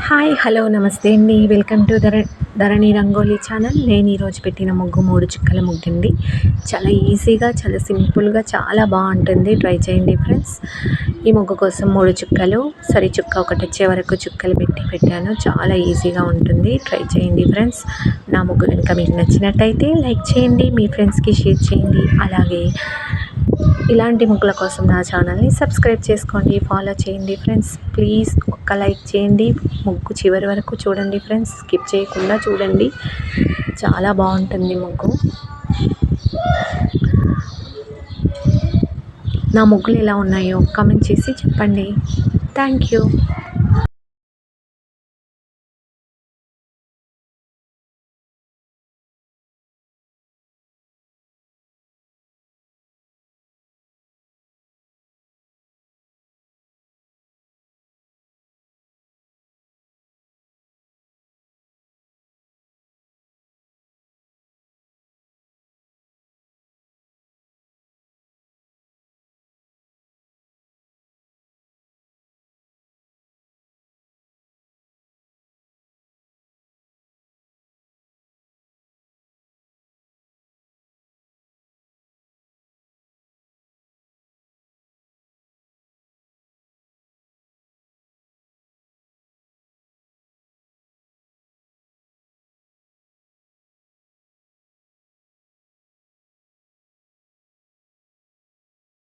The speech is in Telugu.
హాయ్ హలో నమస్తే అండి. Welcome to Dharani rangoli channel. నేను ఈరోజు పెట్టిన ముగ్గు 3 చుక్కల ముగ్గుండి. చాలా ఈజీగా, చాలా సింపుల్గా, చాలా బాగుంటుంది. ట్రై చేయండి ఫ్రెండ్స్. ఈ ముగ్గు కోసం 3 చుక్కలు, సరి చుక్క ఒకటి వచ్చే వరకు చుక్కలు పెట్టాను. చాలా ఈజీగా ఉంటుంది. ట్రై చేయండి ఫ్రెండ్స్. నా ముగ్గు కనుక మీకు నచ్చినట్టయితే లైక్ చేయండి, మీ ఫ్రెండ్స్కి షేర్ చేయండి. అలాగే ఇలాంటి ముగ్గుల కోసం నా ఛానల్ని సబ్స్క్రైబ్ చేసుకోండి, ఫాలో చేయండి ఫ్రెండ్స్. ప్లీజ్ ఒక్క లైక్ చేయండి. ముగ్గు చివరి వరకు చూడండి ఫ్రెండ్స్, స్కిప్ చేయకుండా చూడండి. చాలా బాగుంటుంది ముగ్గు. నా ముగ్గులు ఎలా ఉన్నాయో కామెంట్ చేసి చెప్పండి. Thank you.